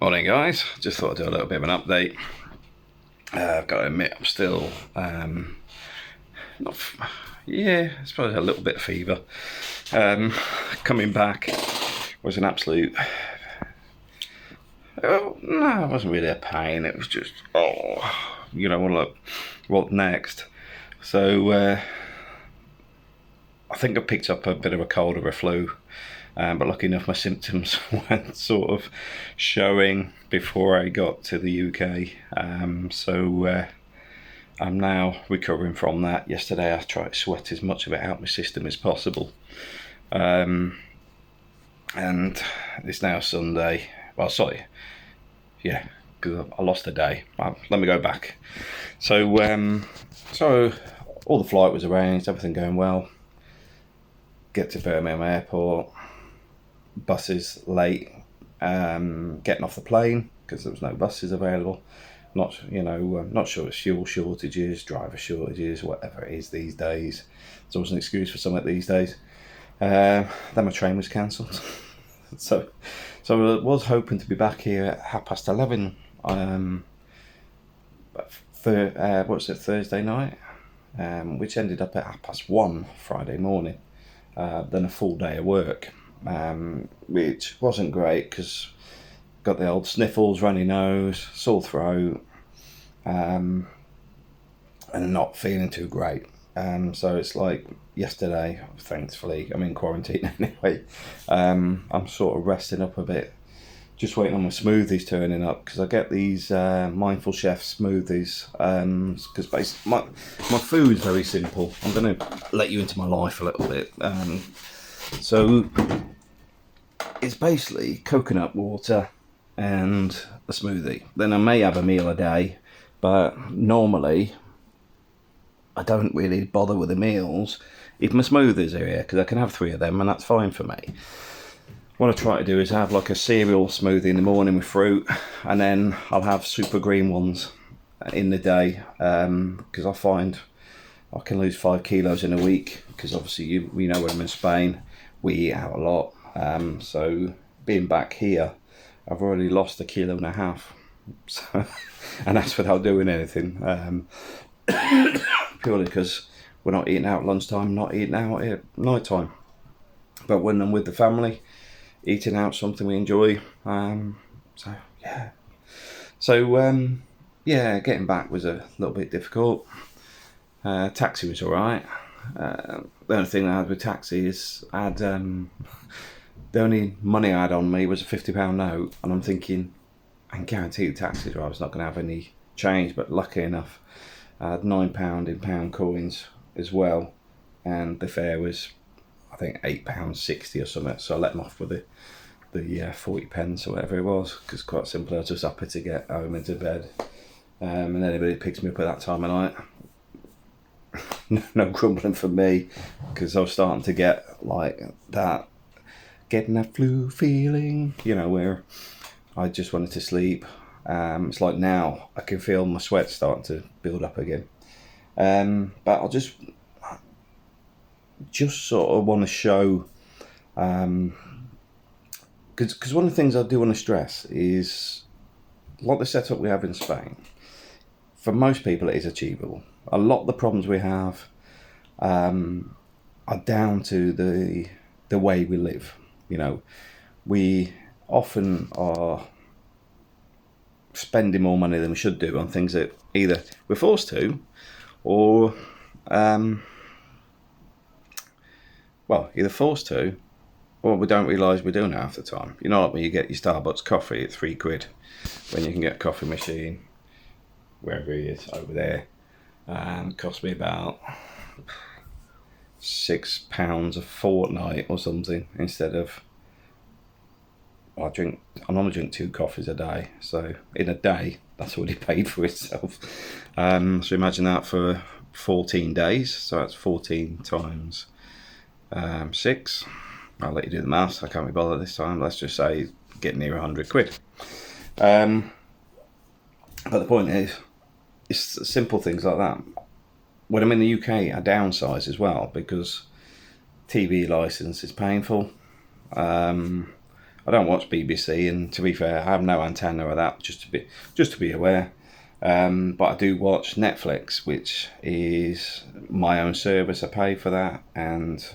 Morning guys, just thought I'd do a little bit of an update. I've got to admit I'm still, I suppose a little bit of fever. Coming back was an absolute, no, it wasn't really a pain, it was just, look, what next? So I think I picked up a bit of a cold or a flu. But lucky enough my symptoms weren't sort of showing before I got to the UK, so I'm now recovering from that. Yesterday I tried to sweat as much of it out of my system as possible, and it's now Sunday, because I lost a day. Let me go back. So all the flight was arranged, everything going well. Get to Birmingham airport, buses late, getting off the plane because there was no buses available. Not sure it's fuel shortages, driver shortages, whatever it is these days. There's always an excuse for something these days. Then my train was cancelled. so I was hoping to be back here at 11:30. Thursday night, which ended up at 1:30 Friday morning. Then a full day of work, which wasn't great because got the old sniffles, runny nose, sore throat, and not feeling too great. So it's like yesterday, thankfully, I'm in quarantine anyway. I'm sort of resting up a bit, just waiting on my smoothies turning up, because I get these Mindful Chef smoothies, because basically my food's very simple. I'm going to let you into my life a little bit. So it's basically coconut water and a smoothie. Then I may have a meal a day, but normally I don't really bother with the meals if my smoothies are here, because I can have 3 of them and that's fine for me. What I try to do is have like a cereal smoothie in the morning with fruit, and then I'll have super green ones in the day, because I find I can lose 5 kilos in a week, because obviously we know when I'm in Spain we eat out a lot. So being back here, I've already lost 1.5 kilos. So, and that's without doing anything, purely because we're not eating out at lunchtime, not eating out at night time. But when I'm with the family, eating out something we enjoy. Getting back was a little bit difficult. Taxi was alright. The only thing I had with taxi is the only money I had on me was a £50 note, and I'm thinking, I can guarantee the taxi driver's not going to have any change, but lucky enough I had £9 in pound coins as well, and the fare was I think £8.60 or something, so I let them off with the 40 pence or whatever it was, because quite simply I was just happy to get home into bed, and anybody picks me up at that time of night, no grumbling for me, because I was starting to get like that, getting that flu feeling, where I just wanted to sleep. It's like now I can feel my sweat starting to build up again, but I'll just sort of want to show, because one of the things I do want to stress is, like the setup we have in Spain, for most people it is achievable. A lot of the problems we have are down to the way we live. We often are spending more money than we should do on things that either we're forced to, or either forced to, or we don't realise we're doing it half the time. Like when you get your Starbucks coffee at £3, when you can get a coffee machine wherever it is over there, and it cost me about £6 a fortnight or something, instead of, I normally drink 2 coffees a day, so in a day that's already paid for itself. So imagine that for 14 days, so that's 14 times 6. I'll let you do the maths, I can't be bothered this time. Let's just say get near £100. But the point is, it's simple things like that. When I'm in the UK, I downsize as well, because TV license is painful. I don't watch BBC, and to be fair, I have no antenna of that. Just to be aware. But I do watch Netflix, which is my own service. I pay for that, and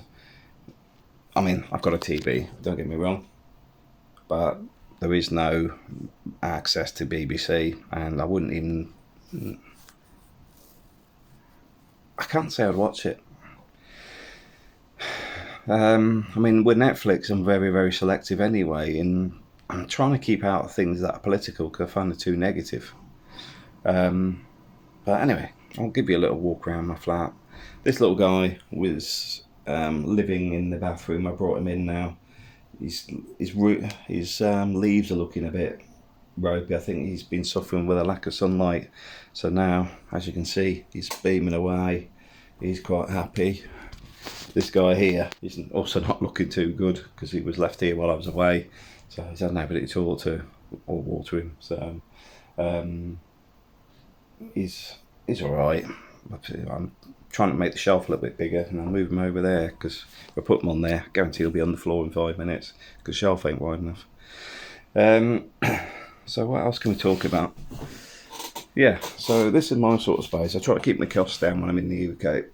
I mean, I've got a TV. Don't get me wrong, but there is no access to BBC, and I wouldn't even. I can't say I'd watch it. I mean, with Netflix, I'm very, very selective anyway, and I'm trying to keep out of things that are political because I find it too negative. But anyway, I'll give you a little walk around my flat. This little guy was living in the bathroom. I brought him in now. His leaves are looking a bit ropey. I think he's been suffering with a lack of sunlight. So now, as you can see, he's beaming away. He's quite happy. This guy here is also not looking too good because he was left here while I was away. So he's had nobody to talk to or water him. So he's all right. I'm trying to make the shelf a little bit bigger, and I'll move him over there because if I put him on there, I guarantee he'll be on the floor in 5 minutes because the shelf ain't wide enough. So what else can we talk about? Yeah, so this is my sort of space. I try to keep my costs down when I'm in the UK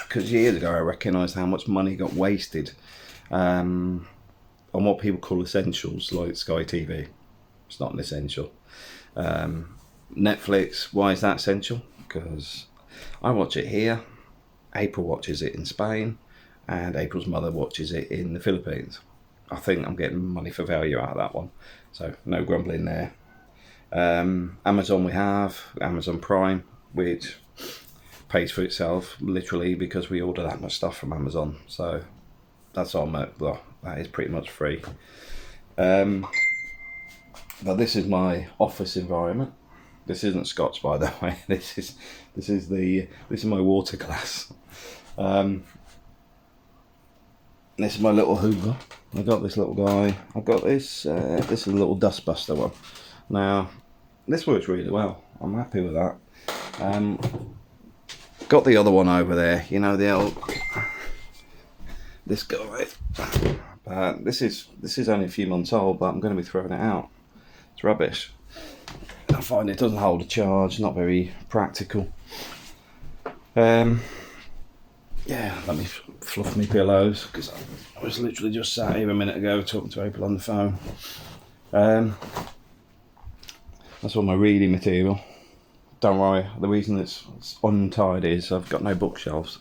because years ago I recognised how much money got wasted on what people call essentials like Sky TV. It's not an essential. Netflix, why is that essential? Because I watch it here, April watches it in Spain, and April's mother watches it in the Philippines. I think I'm getting money for value out of that one, so no grumbling there. Amazon, we have Amazon Prime, which pays for itself literally because we order that much stuff from Amazon, so that's all. Well, that is pretty much free. But this is my office environment. This isn't Scotch, by the way. This is my water glass. This is my little Hoover. I got this little guy. I got this. This is a little dustbuster one. Now, this works really well. I'm happy with that. Got the other one over there. You know, the old this guy. This is only a few months old, but I'm going to be throwing it out. It's rubbish. I find it doesn't hold a charge. Not very practical. Yeah, let me fluff my pillows because I was literally just sat here a minute ago talking to April on the phone. That's all my reading material. Don't worry, the reason it's untidy is I've got no bookshelves.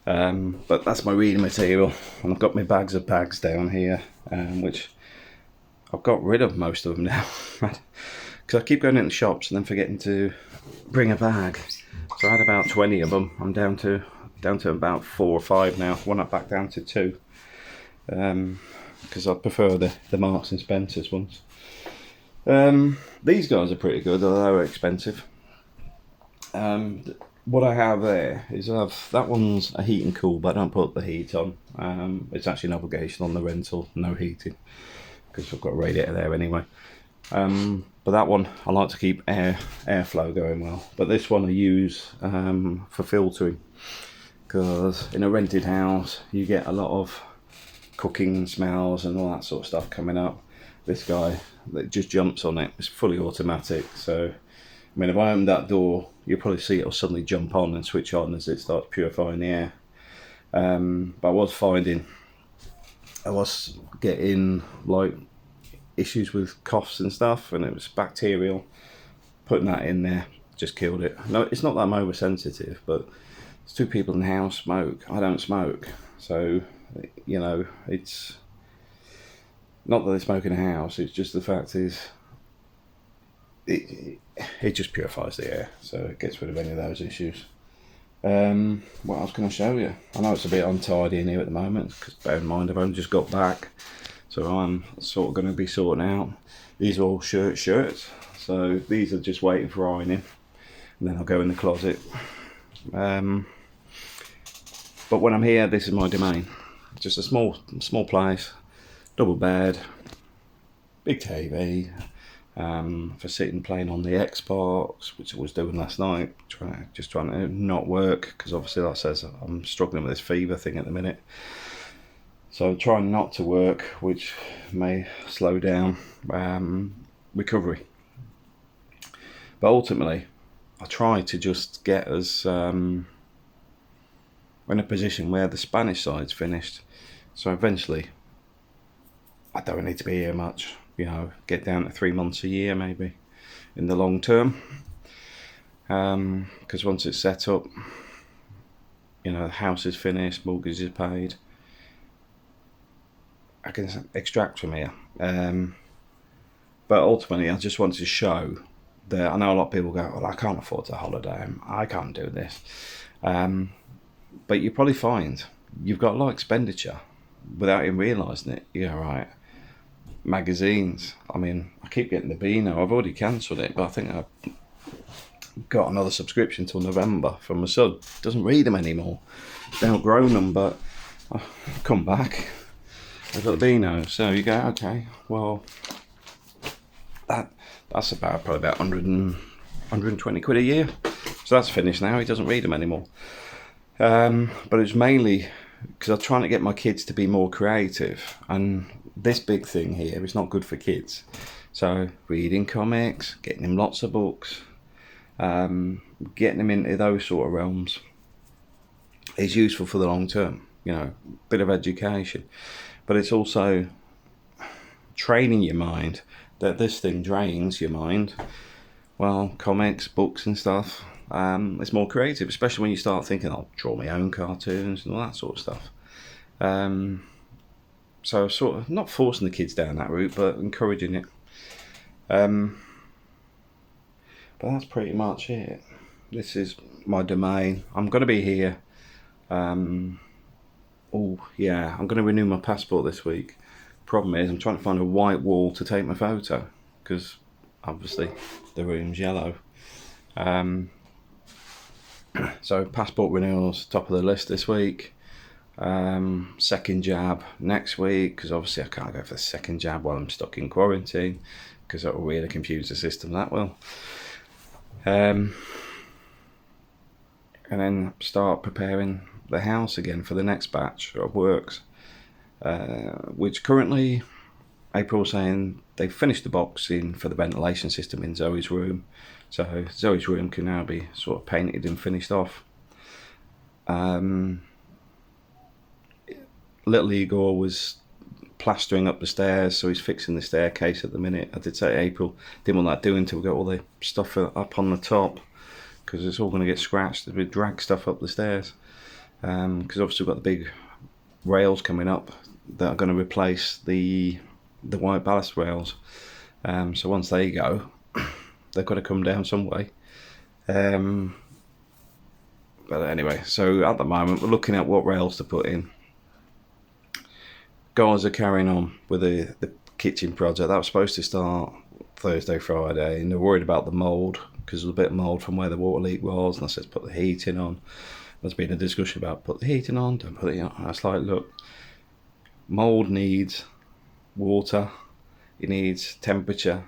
But that's my reading material, and I've got my bags of bags down here, which I've got rid of most of them now. Because I keep going into shops and then forgetting to bring a bag. So I had about 20 of them. I'm down to about 4 or 5 now. One up back down to 2. Because I prefer the Marks and Spencer's ones. These guys are pretty good, although they're expensive. What I have there is that one's a heat and cool, but I don't put the heat on. It's actually an obligation on the rental, no heating, because I've got a radiator there anyway. But that one I like to keep airflow going well. But this one I use for filtering, because in a rented house you get a lot of cooking smells and all that sort of stuff coming up. This guy that just jumps on it, it's fully automatic, so I mean if I open that door you'll probably see it'll suddenly jump on and switch on as it starts purifying the air. But I was getting like issues with coughs and stuff, and it was bacterial. Putting that in there just killed it. No, it's not that I'm oversensitive, but there's 2 people in the house smoke. I don't smoke, so you know, it's not that they smoke in a house, it's just the fact is it just purifies the air, so it gets rid of any of those issues. What else can I show you? I know it's a bit untidy in here at the moment, because bear in mind I've only just got back, so I'm sort of going to be sorting out. These are all shirts, so these are just waiting for ironing, and then I'll go in the closet. But when I'm here, this is my domain. Just a small place, double bed, big TV, for sitting playing on the Xbox, which I was doing last night, trying to not work, because obviously that says I'm struggling with this fever thing at the minute. So I'm trying not to work, which may slow down recovery. But ultimately, I try to just get us in a position where the Spanish side's finished. So eventually, I don't need to be here much. Get down to 3 months a year maybe in the long term. Because once it's set up, the house is finished, mortgage is paid, I can extract from here. But ultimately, I just want to show that I know a lot of people go, well, I can't afford a holiday, I can't do this. But you probably find you've got a lot of expenditure without even realising it. You go, right, magazines. I mean, I keep getting the Beano. I've already cancelled it, but I think I've got another subscription till November from my son. Doesn't read them anymore. He's outgrown them, but I've come back. I've got the Beano. So you go, okay, well, that's probably about 120 quid a year. So that's finished now. He doesn't read them anymore. But it's mainly because I'm trying to get my kids to be more creative, and this big thing here is not good for kids. So reading comics, getting them lots of books, getting them into those sort of realms is useful for the long term. Bit of education, but it's also training your mind that this thing drains your mind. Well, comics, books and stuff, it's more creative, especially when you start thinking, I'll draw my own cartoons and all that sort of stuff. So sort of not forcing the kids down that route, but encouraging it. But that's pretty much it. This is my domain. I'm going to be here. I'm going to renew my passport this week. Problem is, I'm trying to find a white wall to take my photo, because obviously the room's yellow. So passport renewals, top of the list this week. Second jab next week, because obviously I can't go for the second jab while I'm stuck in quarantine, because that will really confuse the system, that will. And then start preparing the house again for the next batch of works, which currently April's saying they've finished the boxing for the ventilation system in Zoe's room, so Zoe's room can now be sort of painted and finished off. Little Igor was plastering up the stairs, so he's fixing the staircase at the minute. I did say April didn't want that doing until we got all the stuff up on the top, because it's all going to get scratched if we drag stuff up the stairs, because obviously we've got the big rails coming up that are going to replace the white ballast rails. So once they go, they've got to come down some way. But anyway, so at the moment we're looking at what rails to put in. Guys are carrying on with the kitchen project. That was supposed to start Thursday, Friday, and they're worried about the mould, because there's a bit of mould from where the water leak was, and I said put the heating on. There's been a discussion about put the heating on, don't put it on. I was like, look, mould needs water, it needs temperature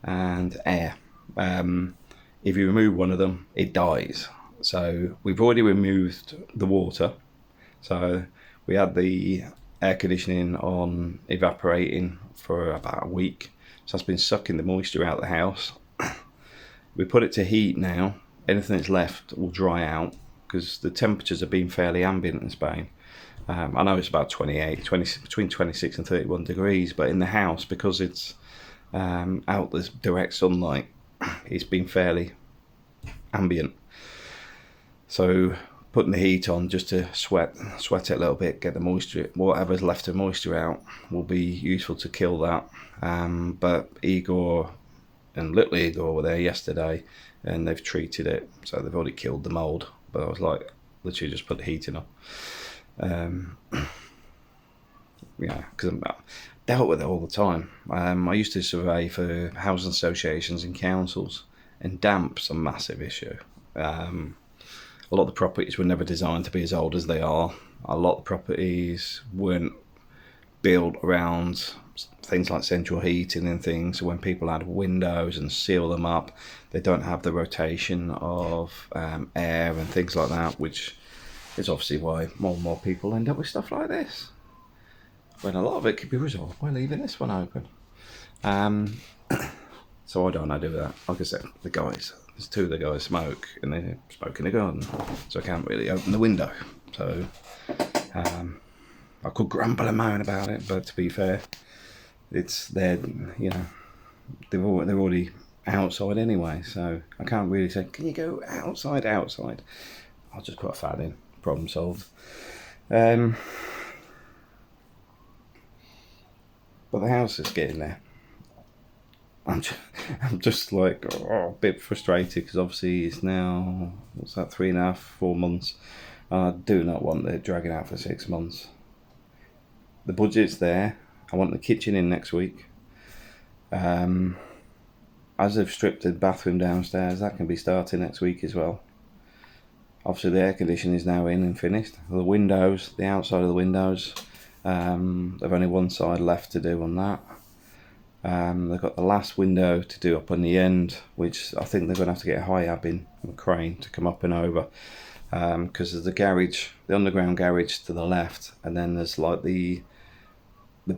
and air. If you remove one of them, it dies. So we've already removed the water. So we had the air conditioning on evaporating for about a week. So that's been sucking the moisture out of the house. We put it to heat now. Anything that's left will dry out, because the temperatures have been fairly ambient in Spain. I know it's about between 26 and 31 degrees, but in the house, because it's out the direct sunlight, it's been fairly ambient. So putting the heat on just to sweat it a little bit, get the moisture, whatever's left of moisture out, will be useful to kill that. But Igor and little Igor were there yesterday, and they've treated it, so they've already killed the mould. But I was like, literally just put the heating on. Because I dealt with it all the time. I used to survey for housing associations and councils, and damp's a massive issue. A lot of the properties were never designed to be as old as they are. A lot of the properties weren't built around things like central heating and things. So when people add windows and seal them up, they don't have the rotation of air and things like that, which is obviously why more and more people end up with stuff like this. when a lot of it could be resolved by leaving this one open. So I don't know how to do that. Like I said, there's two of the guys smoke, and they smoke in the garden, so I can't really open the window. So I could grumble and moan about it, but to be fair, it's they're they're already outside anyway, so I can't really say, can you go outside? I'll just put a fan in, problem solved. But the house is getting there. I'm just like a bit frustrated because obviously it's now, what's that, 3.5, 4 months. I do not want it dragging out for 6 months. The budget's there. I want the kitchen in next week. As they've stripped the bathroom downstairs, that can be starting next week as well. Obviously the air conditioning is now in and finished. The windows, the outside of the windows, they've only one side left to do on that. They've got the last window to do up on the end, which I think they're going to have to get a high-ab in, a crane, to come up and over. Because there's the garage, the underground garage to the left, and then there's like the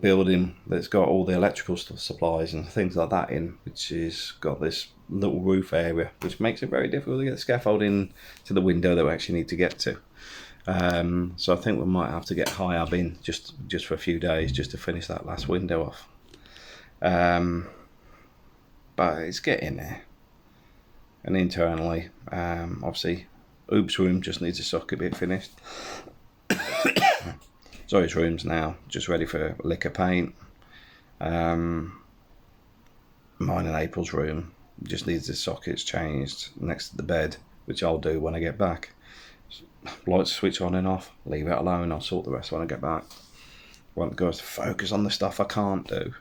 building that's got all the electrical supplies and things like that in, which has got this little roof area, which makes it very difficult to get the scaffolding to the window that we actually need to get to. So I think we might have to get high-ab in just for a few days just to finish that last window off. But it's getting there. And internally, obviously, Oob's room just needs a socket bit finished. Zoe's room's now just ready for liquor paint. Mine and April's room just needs the sockets changed next to the bed, which I'll do when I get back. Lights switch on and off, leave it alone, I'll sort the rest when I get back. I want the guys to focus on the stuff I can't do,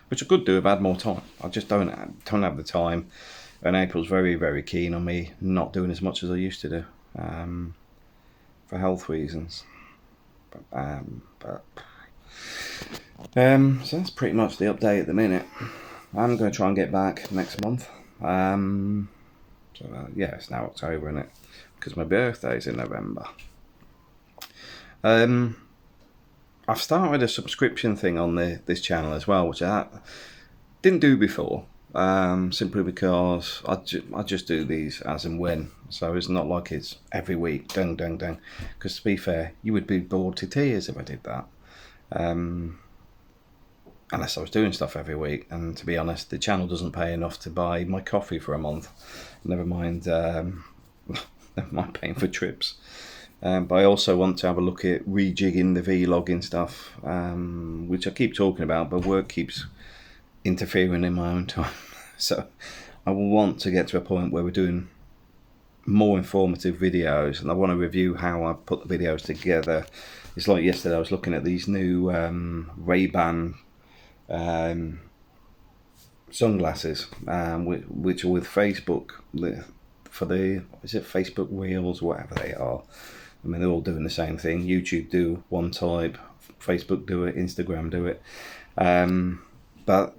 which I could do if I had more time. I just don't have the time, and April's very, very keen on me not doing as much as I used to do, for health reasons. So that's pretty much the update at the minute. I'm going to try and get back next month. Yeah, it's now October, isn't it? Because my birthday's in November. I've started a subscription thing on this channel as well, which I didn't do before, simply because I just do these as and when, so it's not like it's every week, dang, because to be fair, you would be bored to tears if I did that, unless I was doing stuff every week, and to be honest, the channel doesn't pay enough to buy my coffee for a month, never mind paying for trips. But I also want to have a look at rejigging the vlogging stuff, which I keep talking about, but work keeps interfering in my own time. So I want to get to a point where we're doing more informative videos, and I want to review how I put the videos together. It's like yesterday I was looking at these new Ray-Ban sunglasses, which are with Facebook, is it Facebook Reels, whatever they are. I mean, they're all doing the same thing. YouTube do one type, Facebook do it, Instagram do it. But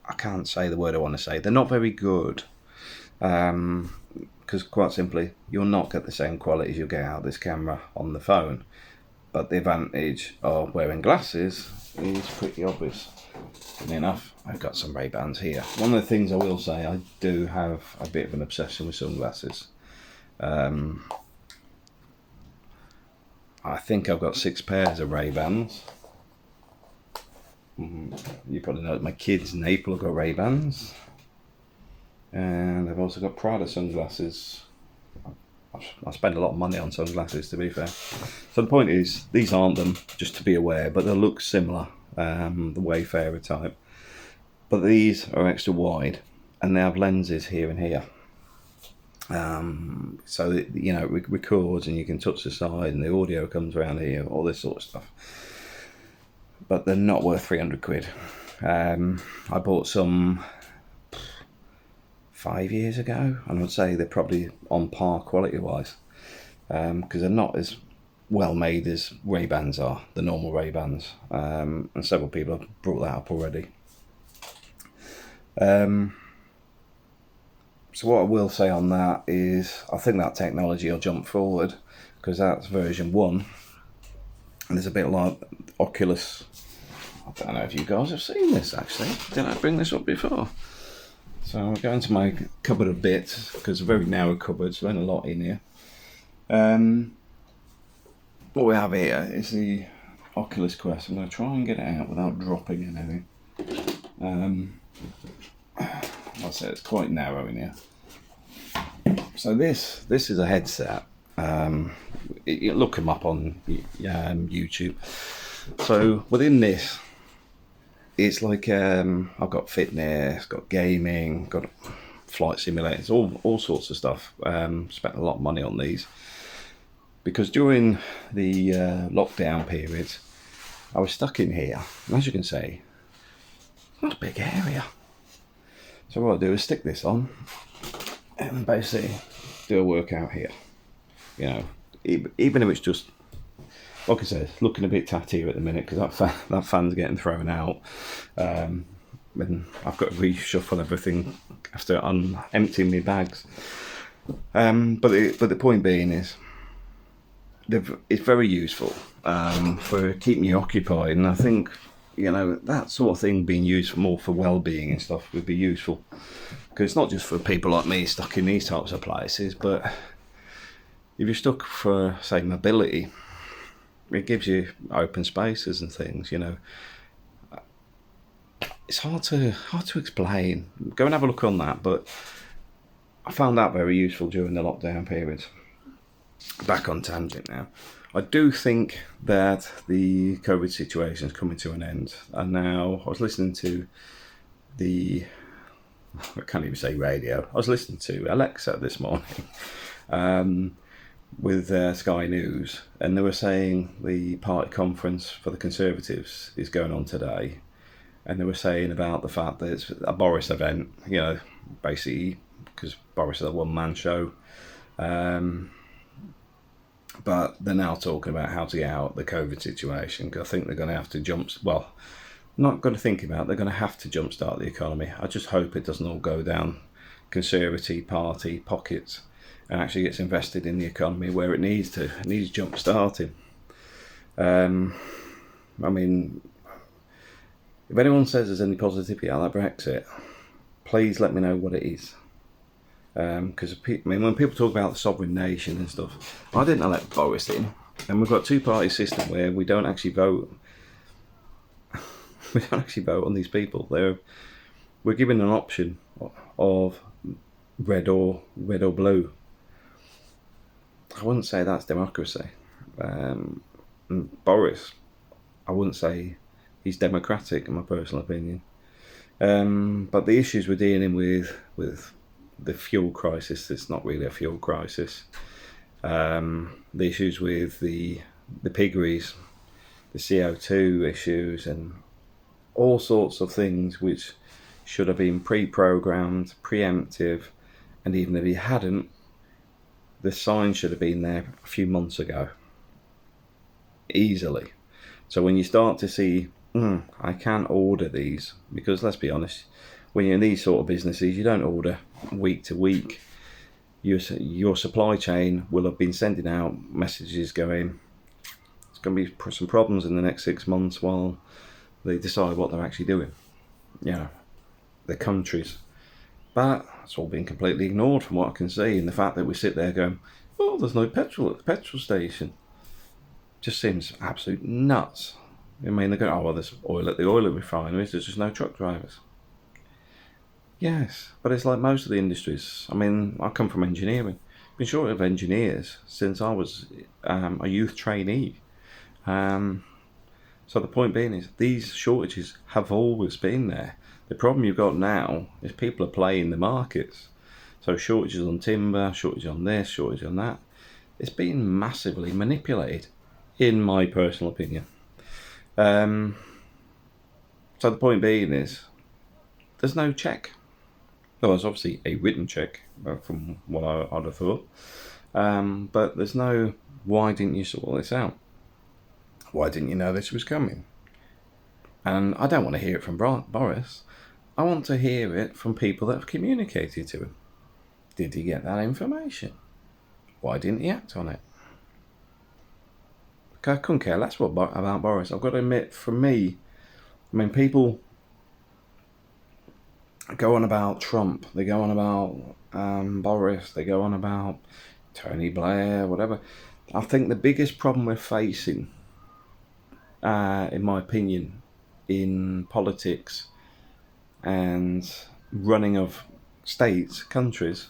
I can't say the word I want to say. They're not very good. Because quite simply, you'll not get the same quality as you'll get out of this camera on the phone. But the advantage of wearing glasses is pretty obvious. Funny enough, I've got some Ray-Bans here. One of the things I will say, I do have a bit of an obsession with sunglasses. I think I've got 6 pairs of Ray-Bans. You probably know that my kids in April have got Ray-Bans. And I've also got Prada sunglasses. I spend a lot of money on sunglasses, to be fair. So the point is, these aren't them, just to be aware, but they look similar, the Wayfarer type. But these are extra wide, and they have lenses here and here. So that, it records, and you can touch the side, and the audio comes around here, all this sort of stuff. But they're not worth 300 quid. I bought some 5 years ago, and I would say they're probably on par quality wise, because they're not as well made as Ray-Bans are, the normal Ray-Bans, and several people have brought that up already. So what I will say on that is, I think that technology will jump forward, because that's version 1. And there's a bit like Oculus. I don't know if you guys have seen this actually. Did I bring this up before? So I'm going to my cupboard a bit, because it's a very narrow cupboard, so there's a lot in here. What we have here is the Oculus Quest. I'm going to try and get it out without dropping anything. Like I said, it's quite narrow in here. So this is a headset. You look them up on YouTube. So within this, it's like I've got fitness, got gaming, got flight simulators, all sorts of stuff. Spent a lot of money on these because during the lockdown period, I was stuck in here. And as you can see, not a big area. So what I do is stick this on and basically do a workout here. You know, even if it's just, like I said, looking a bit tatty at the minute because that fan's getting thrown out. And I've got to reshuffle everything after emptying my bags. But the point being is, it's very useful for keeping you occupied, and I think, you know, that sort of thing being used more for well-being and stuff would be useful, because it's not just for people like me stuck in these types of places, but if you're stuck for, say, mobility, it gives you open spaces and things, you know. It's hard to explain. Go and have a look on that, but I found that very useful during the lockdown period. Back on tangent now. I do think that the COVID situation is coming to an end. And now I was listening to I can't even say radio. I was listening to Alexa this morning with Sky News, and they were saying the party conference for the Conservatives is going on today. And they were saying about the fact that it's a Boris event, you know, basically because Boris is a one-man show. But they're now talking about how to get out of the COVID situation, because I think they're going to have to not going to think about, they're going to have to jumpstart the economy. I just hope it doesn't all go down Conservative Party pockets and actually gets invested in the economy where it needs to. It needs jumpstarting. I mean, if anyone says there's any positivity out of Brexit, please let me know what it is. Because when people talk about the sovereign nation and stuff, I didn't elect Boris in, and we've got a two-party system where we don't actually vote. We don't actually vote on these people. We're given an option of red or blue. I wouldn't say that's democracy. Boris, I wouldn't say he's democratic in my personal opinion. But the issues we're dealing with the fuel crisis, it's not really a fuel crisis. The issues with the piggeries, the CO2 issues, and all sorts of things which should have been pre-programmed, preemptive, and even if he hadn't, the sign should have been there a few months ago. Easily. So when you start to see, I can't order these, because let's be honest, when you're in these sort of businesses, you don't order week to week. Your supply chain will have been sending out messages going, it's going to be some problems in the next 6 months while they decide what they're actually doing. You know, the countries. But it's all been completely ignored from what I can see. And the fact that we sit there going, oh, there's no petrol at the petrol station, just seems absolute nuts. I mean, they're going, oh, well, there's oil at the oil refineries, there's just no truck drivers. Yes, but it's like most of the industries. I mean, I come from engineering. I've been short of engineers since I was a youth trainee. So the point being is, these shortages have always been there. The problem you've got now is people are playing the markets. So shortages on timber, shortages on this, shortages on that. It's been massively manipulated, in my personal opinion. So the point being is, there's no check. Well, there's obviously a written check, from what I'd have thought. But there's no, why didn't you sort this out? Why didn't you know this was coming? And I don't want to hear it from Boris. I want to hear it from people that have communicated to him. Did he get that information? Why didn't he act on it? I couldn't care less about Boris. I've got to admit, for me, I mean, people go on about Trump, they go on about Boris, they go on about Tony Blair, whatever. I think the biggest problem we're facing, in my opinion, in politics and running of states, countries,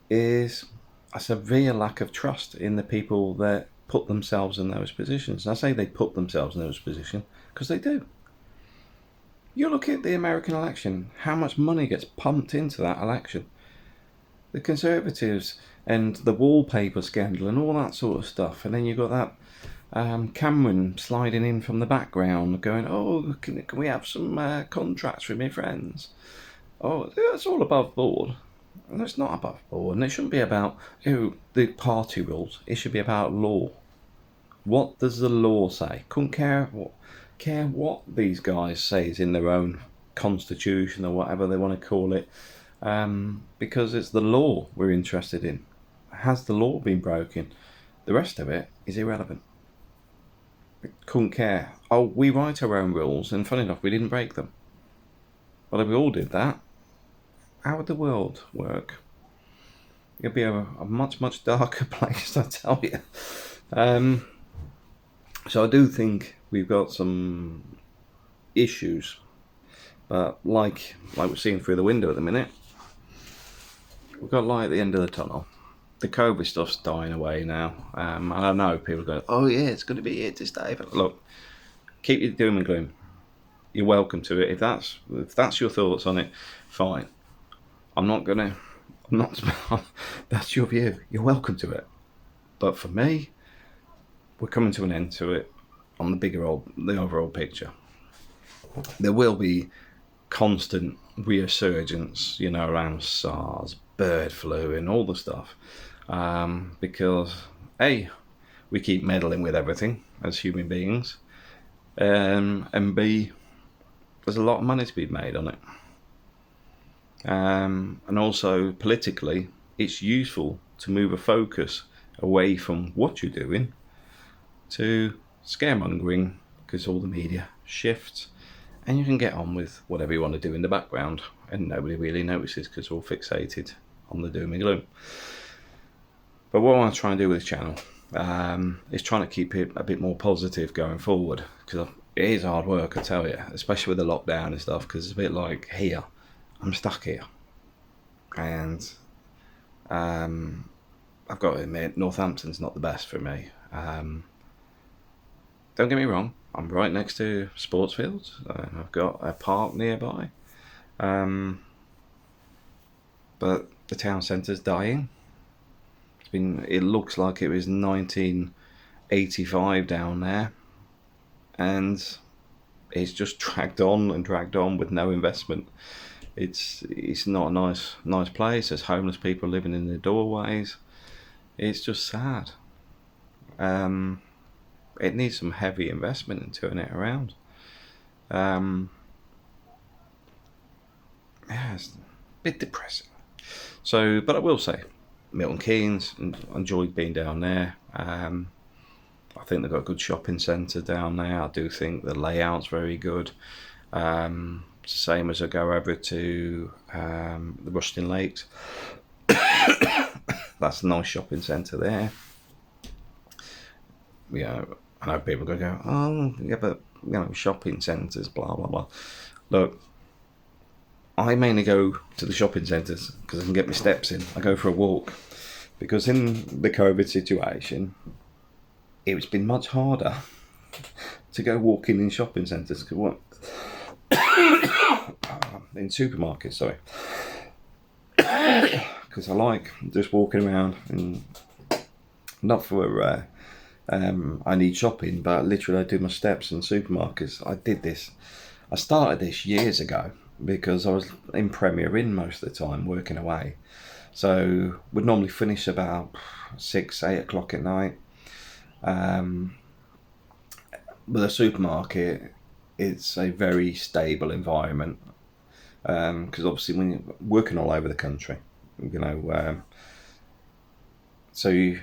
is a severe lack of trust in the people that put themselves in those positions. And I say they put themselves in those positions because they do. You look at the American election, how much money gets pumped into that election. The Conservatives and the wallpaper scandal and all that sort of stuff. And then you've got that Cameron sliding in from the background going, oh, can we have some contracts with my friends? Oh, it's all above board. And it's not above board. And it shouldn't be about the party rules. It should be about law. What does the law say? Couldn't care what these guys say is in their own constitution or whatever they want to call it. Because it's the law we're interested in. Has the law been broken? The rest of it is irrelevant. Couldn't care. Oh, we write our own rules, and funny enough, we didn't break them. Well, if we all did that, how would the world work? It'd be a much, much darker place, I tell you. So I do think we've got some issues, but like we're seeing through the window at the minute, we've got light at the end of the tunnel. The COVID stuff's dying away now. And I know people go, oh yeah, it's going to be here to stay. But look, keep your doom and gloom. You're welcome to it. If that's your thoughts on it, fine. That's your view. You're welcome to it. But for me, we're coming to an end to it on the overall picture. There will be constant resurgence, around SARS, bird flu, and all the stuff, because A, we keep meddling with everything as human beings, and B, there's a lot of money to be made on it, and also politically, it's useful to move a focus away from what you're doing to scaremongering, because all the media shifts. And you can get on with whatever you want to do in the background, and nobody really notices because we're all fixated on the doom and gloom. But what I want to try and do with this channel is trying to keep it a bit more positive going forward, because it is hard work, I tell you, especially with the lockdown and stuff, because it's a bit like here, I'm stuck here. And I've got to admit, Northampton's not the best for me. Don't get me wrong, I'm right next to sports fields. I've got a park nearby. But the town centre's dying. It looks like it was 1985 down there. And it's just dragged on with no investment. It's not a nice place. There's homeless people living in the doorways. It's just sad. It needs some heavy investment in turning it around. It's a bit depressing. So, but I will say, Milton Keynes, enjoyed being down there. I think they've got a good shopping centre down there. I do think the layout's very good. Same as I go over to the Rushton Lakes. That's a nice shopping centre there. I know people are going to go, oh, yeah, but, shopping centres, blah, blah, blah. Look, I mainly go to the shopping centres because I can get my steps in. I go for a walk. Because in the COVID situation, it's been much harder to go walking in shopping centres. In supermarkets, sorry. Because I like just walking around, and not for... I need shopping, but literally I do my steps in supermarkets. I started this years ago because I was in Premier Inn most of the time, working away. So we'd normally finish about 6-8 o'clock at night. With a supermarket, it's a very stable environment, because obviously when you're working all over the country, so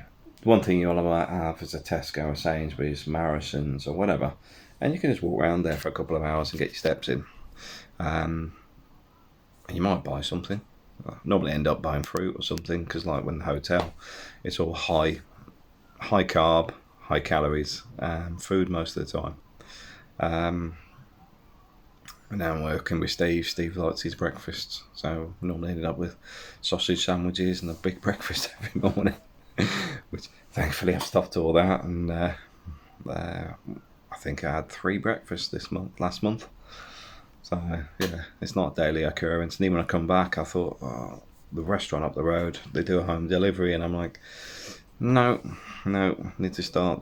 one thing you all might have is a Tesco or Sainsbury's, Morrison's or whatever, and you can just walk around there for a couple of hours and get your steps in. And you might buy something. I normally end up buying fruit or something, because like when the hotel, it's all high carb, high calories food most of the time. And now I'm working with Steve. Steve likes his breakfasts, so we normally ended up with sausage sandwiches and a big breakfast every morning. Which thankfully I've stopped all that, and I think I had 3 breakfasts last month. So yeah, it's not a daily occurrence. And even when I come back, I thought, the restaurant up the road, they do a home delivery, and I'm like, no, need to start.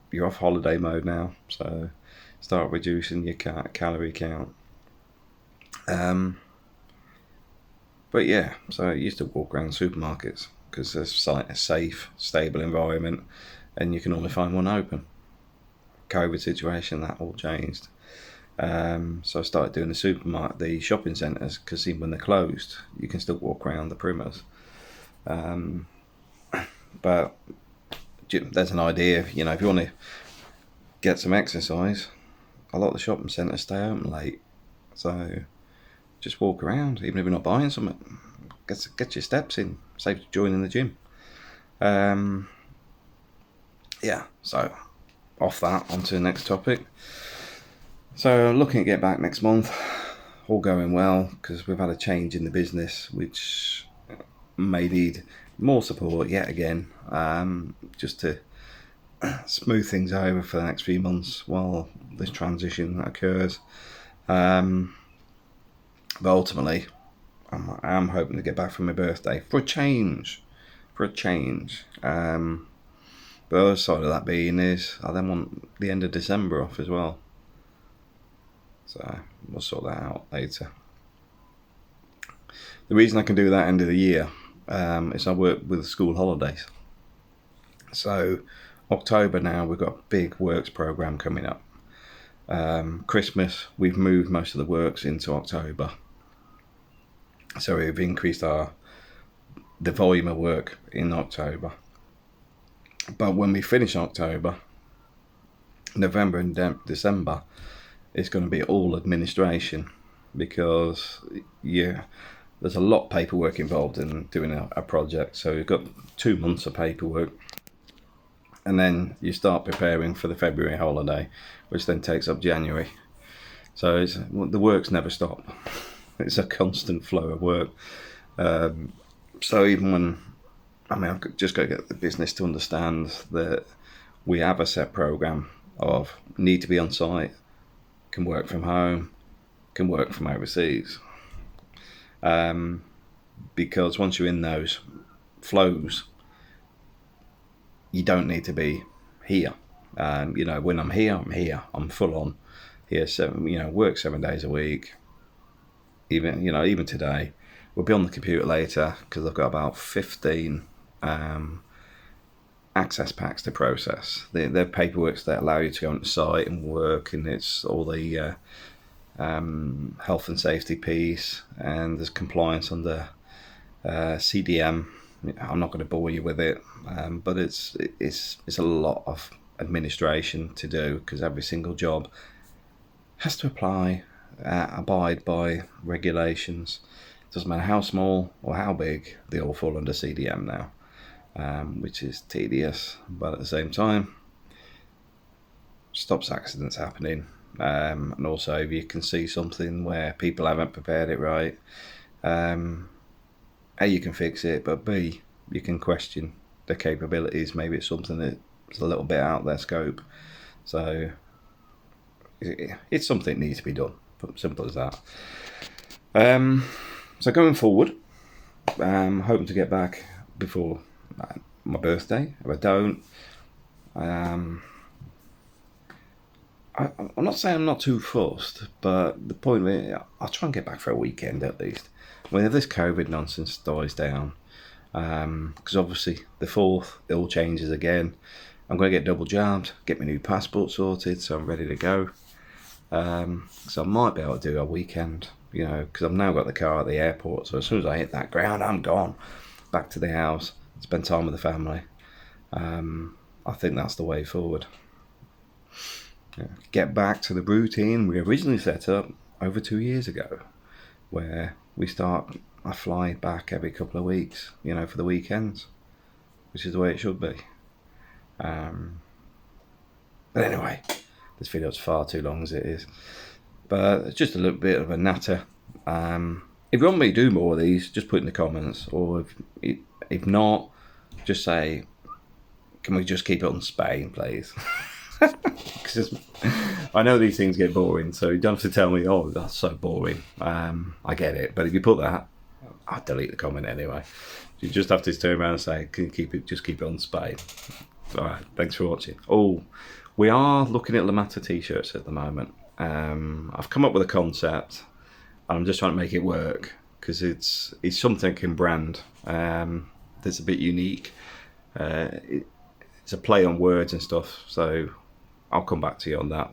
You're off holiday mode now, so start reducing your calorie count. But yeah, so I used to walk around supermarkets because there's a safe, stable environment, and you can only find one open. COVID situation, that all changed. So I started doing the shopping centres, because even when they're closed, you can still walk around the perimeters. But there's an idea, if you want to get some exercise, a lot of the shopping centres stay open late. So just walk around, even if you're not buying something. Get your steps in, save joining the gym. Yeah, so off that, onto the next topic. So looking at get back next month, all going well, because we've had a change in the business, which may need more support yet again, just to smooth things over for the next few months while this transition occurs. But ultimately, I'm hoping to get back for my birthday for a change. But the other side of that being is I then want the end of December off as well. So we'll sort that out later. The reason I can do that end of the year is I work with school holidays. So October now, we've got a big works program coming up. Christmas, we've moved most of the works into October. So we've increased the volume of work in October. But when we finish October, November and December, it's going to be all administration, because there's a lot of paperwork involved in doing a project. So you've got 2 months of paperwork, and then you start preparing for the February holiday, which then takes up January. So the works never stop. It's a constant flow of work. So even when, I've just got to get the business to understand that we have a set program of need to be on site, can work from home, can work from overseas. Because once you're in those flows, you don't need to be here. When I'm here, I'm full on here. Work 7 days a week. Even today, we'll be on the computer later, because I've got about 15 access packs to process. They're paperwork that allow you to go on site and work, and it's all the health and safety piece, and there's compliance under CDM. I'm not going to bore you with it, but it's a lot of administration to do, because every single job has to abide by regulations. It doesn't matter how small or how big, they all fall under CDM now, which is tedious, but at the same time stops accidents happening. And also, if you can see something where people haven't prepared it right, A, you can fix it, but B, you can question the capabilities. Maybe it's something that's a little bit out of their scope. So it's something that needs to be done. Simple as that. So going forward, I'm hoping to get back before my birthday. If I don't, I'm not saying I'm not too fussed, but the point is, I'll try and get back for a weekend at least. If this COVID nonsense dies down, because obviously the 4th, it all changes again. I'm going to get double jabbed, get my new passport sorted, so I'm ready to go. So I might be able to do a weekend, because I've now got the car at the airport. So as soon as I hit that ground, I'm gone. Back to the house, spend time with the family. I think that's the way forward. Get back to the routine we originally set up over 2 years ago, where I fly back every couple of weeks, for the weekends, which is the way it should be. But anyway, this video's far too long as it is. But it's just a little bit of a natter. If you want me to do more of these, just put in the comments. Or if not, just say, can we just keep it on Spain, please? Because I know these things get boring, so you don't have to tell me, oh, that's so boring. I get it. But if you put that, I'll delete the comment anyway. You just have to turn around and say, can you just keep it on Spain? Alright, thanks for watching. Oh, we are looking at La Mata t-shirts at the moment. I've come up with a concept and I'm just trying to make it work because it's something I can brand that's a bit unique. It's a play on words and stuff, so I'll come back to you on that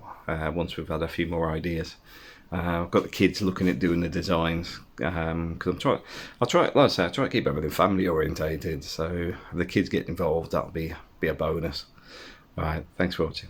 once we've had a few more ideas. I've got the kids looking at doing the designs because I'll try to keep everything family orientated, so if the kids get involved, that'll be a bonus. Alright, thanks for watching.